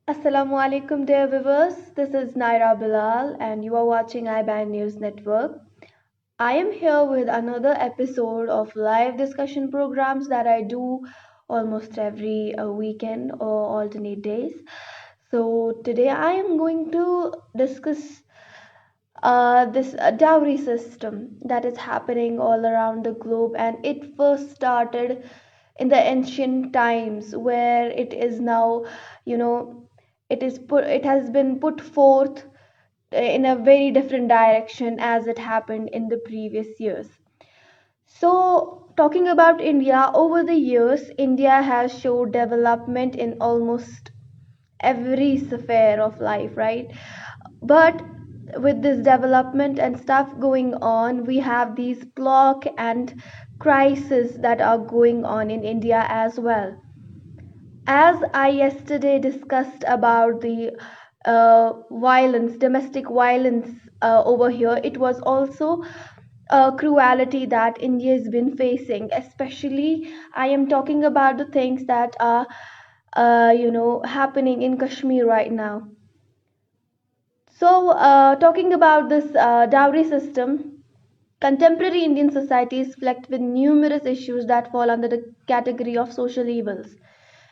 Assalamu alaikum, dear viewers. This is Naira Bilal, and you are watching iBand News Network. I am here with another episode of live discussion programs that I do almost every weekend or alternate days. So, today I am going to discuss this dowry system that is happening all around the globe, and it first started in the ancient times, where it is now, you know, it has been put forth in a very different direction as it happened in the previous years. So, talking about India, over the years, India has showed development in almost every sphere of life, right? But with this development and stuff going on, we have these block and crises that are going on in India as well. As I yesterday discussed about the violence, domestic violence over here, it was also a cruelty that India has been facing. Especially, I am talking about the things that are, happening in Kashmir right now. So, talking about this dowry system, contemporary Indian society is flecked with numerous issues that fall under the category of social evils.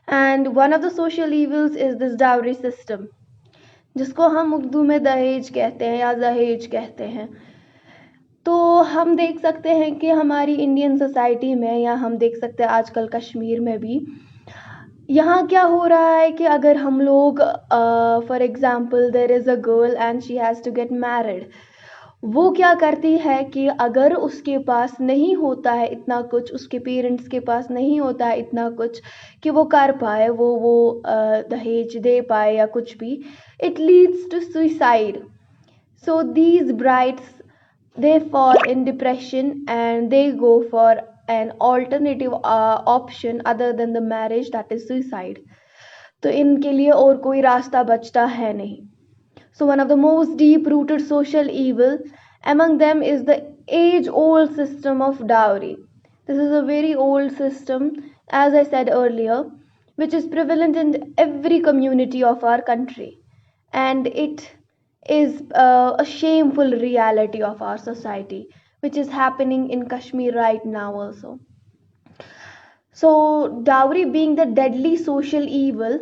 And one of the social evils is this dowry system, जिसको हम उर्दू में दहेज कहते हैं या दहेज कहते हैं. तो हम देख सकते हैं कि हमारी इंडियन सोसाइटी में, या हम देख सकते हैं आजकल कश्मीर में भी, यहाँ क्या हो रहा है कि अगर हम लोग for example there is a girl and she has to get married, वो क्या करती है कि अगर उसके पास नहीं होता है इतना कुछ, उसके पेरेंट्स के पास नहीं होता है इतना कुछ कि वो कर पाए, वो दहेज दे पाए या कुछ भी, it leads to suicide. So these brides, they fall in depression and they go for an alternative option other than the marriage, that is suicide. तो इनके लिए और कोई रास्ता बचता है नहीं. So one of the most deep rooted social evil among them is the age old system of dowry. This is a very old system, as I said earlier, which is prevalent in every community of our country, and it is a shameful reality of our society, which is happening in Kashmir right now also. So, dowry, being the deadly social evil,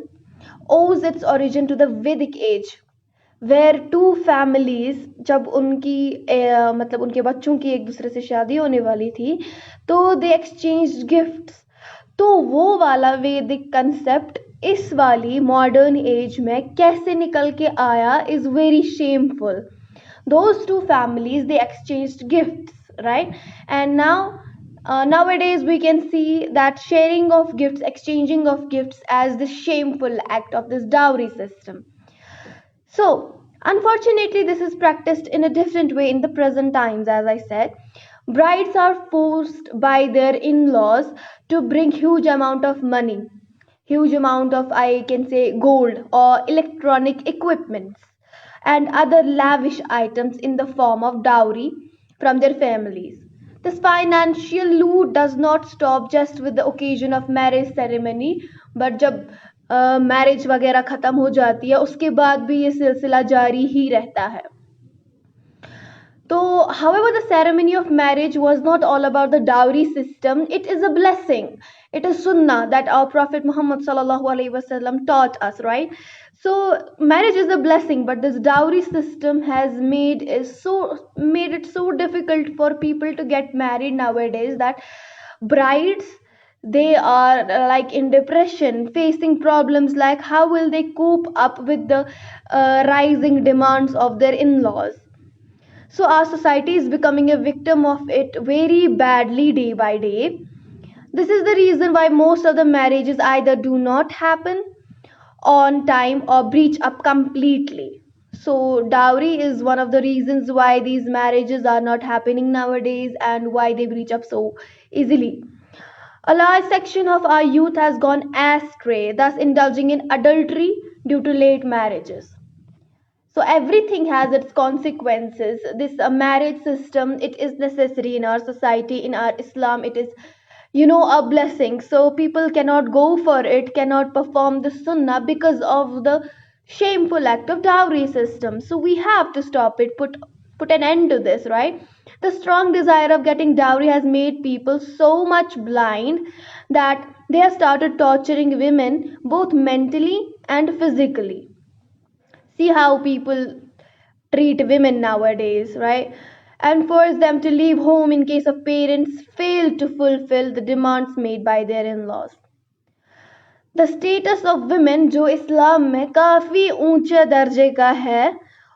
owes its origin to the Vedic age, where two families, जब उनकी मतलब उनके बच्चों की एक दूसरे से शादी होने वाली थी, तो they exchanged gifts. तो वो वाला वैदिक कंसेप्ट इस वाली मॉडर्न एज में कैसे निकल के आया is very shameful. Those two families, they exchanged gifts, right? And now nowadays we can see that sharing of gifts, exchanging of gifts as the shameful act of this dowry system. So, unfortunately, this is practiced in a different way in the present times, as I said. Brides are forced by their in-laws to bring huge amount of money, huge amount of, I can say, gold or electronic equipments and other lavish items in the form of dowry from their families. This financial loot does not stop just with the occasion of marriage ceremony, but जब marriage वगैरह ख़त्म हो जाती है उसके बाद भी ये सिलसिला जारी ही रहता है. So, however, the ceremony of marriage was not all about the dowry system. It is a blessing. It is sunnah that our Prophet Muhammad sallallahu alaihi wasallam taught us, right? So, marriage is a blessing, but this dowry system has made it so difficult for people to get married nowadays that brides, they are like in depression, facing problems like how will they cope up with the rising demands of their in-laws. So our society is becoming a victim of it very badly day by day. This is the reason why most of the marriages either do not happen on time or breach up completely. So dowry is one of the reasons why these marriages are not happening nowadays and why they breach up so easily. A large section of our youth has gone astray, thus indulging in adultery due to late marriages. So everything has its consequences. This marriage system, it is necessary in our society, in our Islam. It is, a blessing. So people cannot go for it, cannot perform the sunnah because of the shameful act of dowry system. So we have to stop it, put an end to this, right? The strong desire of getting dowry has made people so much blind that they have started torturing women both mentally and physically. See how people treat women nowadays, right? And force them to leave home in case of parents fail to fulfill the demands made by their in-laws. The status of women जो इस्लाम में काफ़ी ऊंचे दर्जे का है,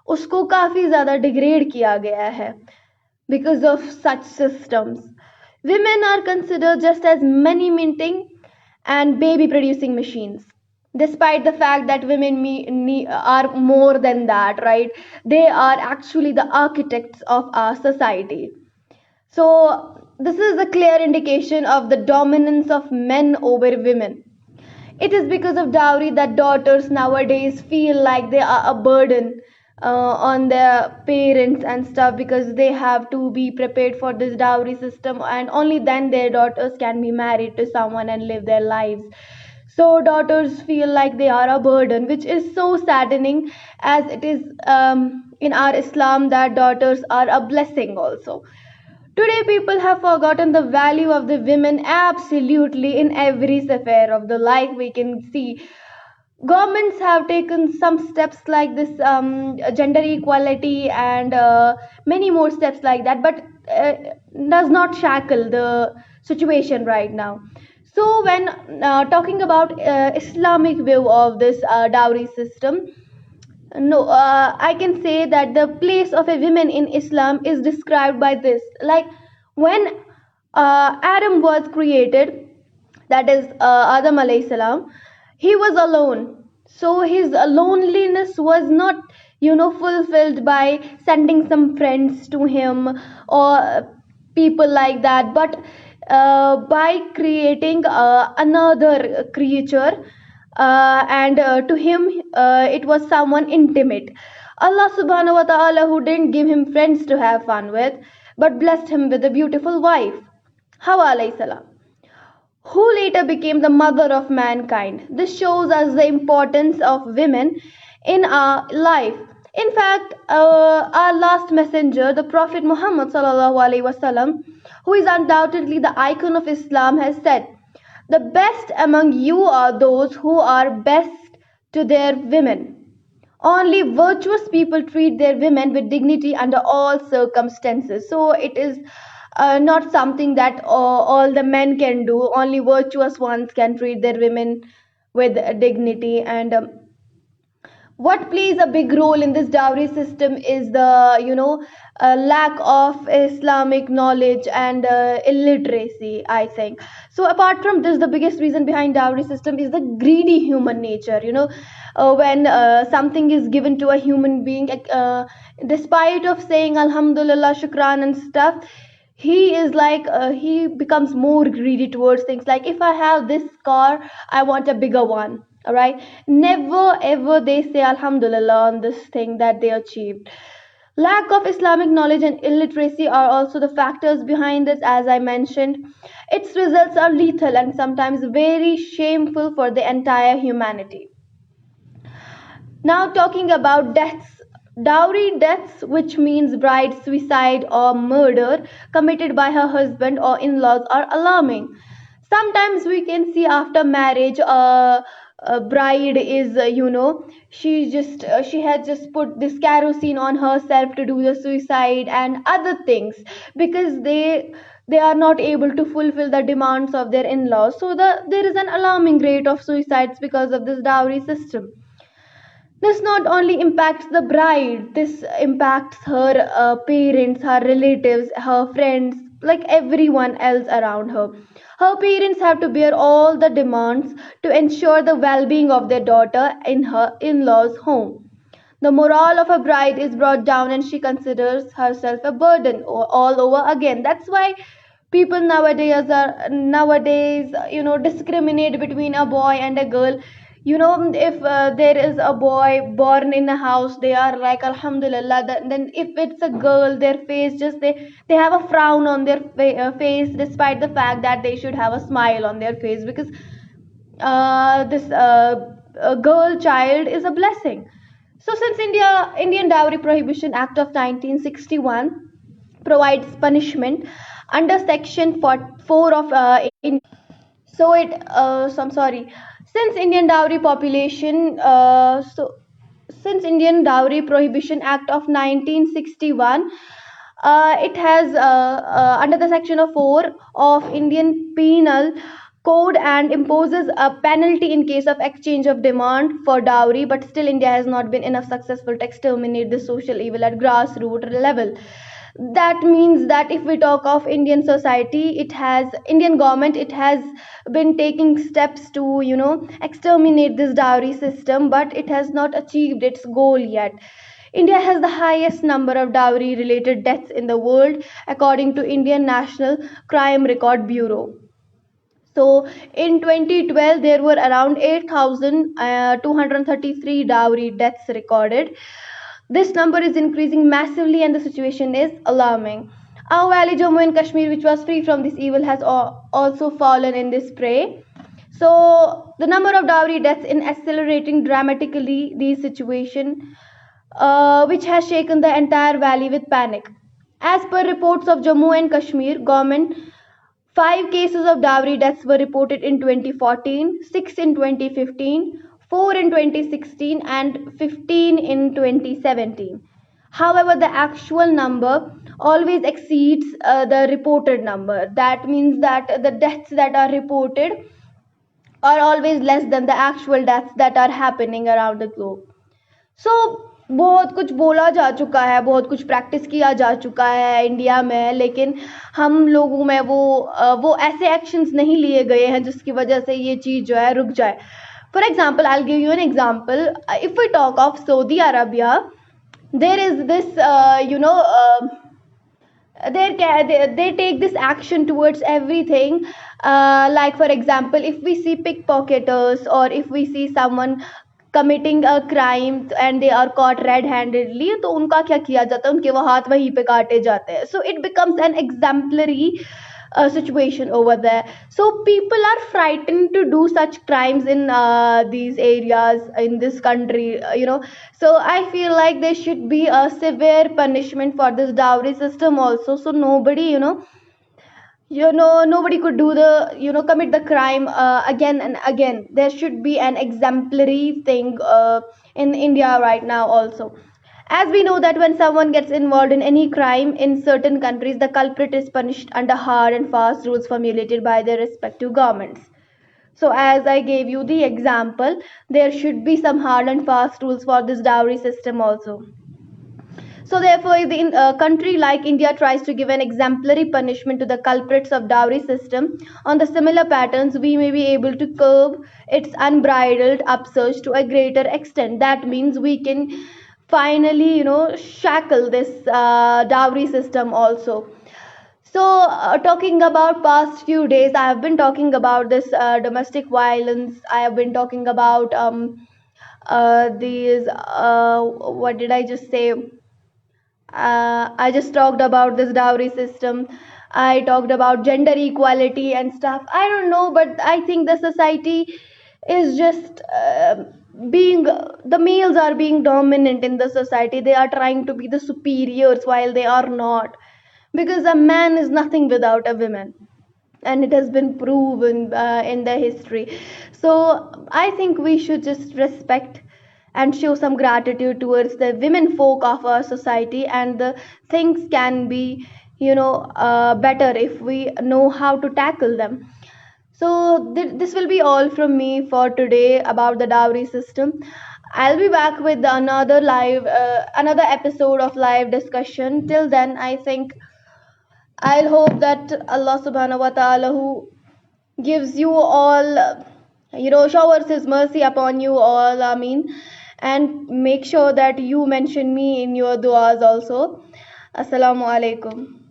उसको काफ़ी ज़्यादा डिग्रेड किया गया है because of such systems. Women are considered just as money minting and baby producing machines. Despite the fact that women are more than that, right? They are actually the architects of our society. So, this is a clear indication of the dominance of men over women. It is because of dowry that daughters nowadays feel like they are a burden on their parents and stuff, because they have to be prepared for this dowry system, and only then their daughters can be married to someone and live their lives. So daughters feel like they are a burden, which is so saddening, as it is in our Islam that daughters are a blessing also. Today, people have forgotten the value of the women absolutely in every sphere of the life. We can see governments have taken some steps like this, gender equality, and many more steps like that, but does not shackle the situation right now. So, when talking about Islamic view of this dowry system, no, I can say that the place of a woman in Islam is described by this. Like when Adam was created, that is Adam alayhi salam, he was alone. So his loneliness was not, fulfilled by sending some friends to him or people like that, but by creating another creature, and to him it was someone intimate. Allah subhanahu wa ta'ala, who didn't give him friends to have fun with, but blessed him with a beautiful wife, Hawa alayhi salam, who later became the mother of mankind. This shows us the importance of women in our life. In fact, our last messenger, the Prophet Muhammad sallallahu alaihi wasallam, who is undoubtedly the icon of Islam, has said, "The best among you are those who are best to their women. Only virtuous people treat their women with dignity under all circumstances." So it is not something that all the men can do. Only virtuous ones can treat their women with dignity. And what plays a big role in this dowry system is the lack of Islamic knowledge and illiteracy, I think. So apart from this, the biggest reason behind dowry system is the greedy human nature. When something is given to a human being, despite of saying alhamdulillah, shukran and stuff, he is like he becomes more greedy towards things. Like, if I have this car, I want a bigger one. All right, never ever they say alhamdulillah on this thing that they achieved. Lack of Islamic knowledge and illiteracy are also the factors behind this. As I mentioned, its results are lethal and sometimes very shameful for the entire humanity. Now, talking about deaths, dowry deaths, which means bride suicide or murder committed by her husband or in-laws, are alarming. Sometimes we can see after marriage, a bride is, she had just put this kerosene on herself to do the suicide and other things, because they are not able to fulfill the demands of their in-laws. So there is an alarming rate of suicides because of this dowry system. This not only impacts the bride, this impacts her parents, her relatives, her friends, like everyone else around her. Her parents have to bear all the demands to ensure the well being of their daughter in her in law's home. The morale of a bride is brought down and she considers herself a burden all over again. That's why people nowadays discriminate between a boy and a girl. If there is a boy born in a house, they are like alhamdulillah. Then if it's a girl, their face just they have a frown on their face, despite the fact that they should have a smile on their face, because this girl child is a blessing. So since Indian Dowry Prohibition Act of 1961 provides punishment under Section 4 of I'm sorry. Since Indian Dowry Population since Indian Dowry Prohibition Act of 1961, it has under the section of 4 of Indian Penal Code and imposes a penalty in case of exchange of demand for dowry, but still India has not been enough successful to exterminate this social evil at grassroots level. That means that if we talk of Indian society, Indian government, it has been taking steps to exterminate this dowry system, but it has not achieved its goal yet. India has the highest number of dowry related deaths in the world according to Indian National Crime Record Bureau. So in 2012, there were around 8,233 dowry deaths recorded. This number is increasing massively and the situation is alarming. Our valley, Jammu and Kashmir, which was free from this evil, has also fallen in this prey. So the number of dowry deaths in accelerating dramatically these situation, which has shaken the entire valley with panic. As per reports of Jammu and Kashmir government, 5 cases of dowry deaths were reported in 2014, 6 in 2015, 4 in 2016, and 15 in 2017. However, the actual number always exceeds the reported number. That means that the deaths that are reported are always less than the actual deaths that are happening around the globe. सो बहुत कुछ बोला जा चुका है, बहुत कुछ practice किया जा चुका है इंडिया में, लेकिन हम लोगों में वो ऐसे एक्शंस नहीं लिए गए हैं जिसकी वजह से ये चीज़ जो है रुक जाए. For example, I will give you an example. If we talk of Saudi Arabia, there is this they take this action towards everything, like for example, if we see pickpocketers or if we see someone committing a crime and they are caught red handedly, तो उनका क्या किया जाता है, उनके वो हाथ वहीं पे काटे जाते हैं. So it becomes an exemplary situation over there. So people are frightened to do such crimes in these areas in this country, so I feel like there should be a severe punishment for this dowry system also, so nobody nobody could do the commit the crime again and again. There should be an exemplary thing in India right now also, as we know that when someone gets involved in any crime in certain countries, the culprit is punished under hard and fast rules formulated by their respective governments. So as I gave you the example, there should be some hard and fast rules for this dowry system also. So therefore, if the country like India tries to give an exemplary punishment to the culprits of dowry system on the similar patterns, we may be able to curb its unbridled upsurge to a greater extent. That means we can finally, shackle this dowry system also. So talking about past few days, I have been talking about this domestic violence. I have been talking about these what did I just say? I just talked about this dowry system. I talked about gender equality and stuff. I don't know, but I think the society is just being, the males are being dominant in the society. They are trying to be the superiors while they are not, because a man is nothing without a woman, and it has been proven in the history. So I think we should just respect and show some gratitude towards the women folk of our society, and the things can be better if we know how to tackle them. So this will be all from me for today about the dowry system. I'll be back with another another episode of live discussion. Till then, I think I'll hope that Allah subhanahu wa ta'ala, who gives you all, showers his mercy upon you all, Ameen, and make sure that you mention me in your du'as also. Assalamu alaikum.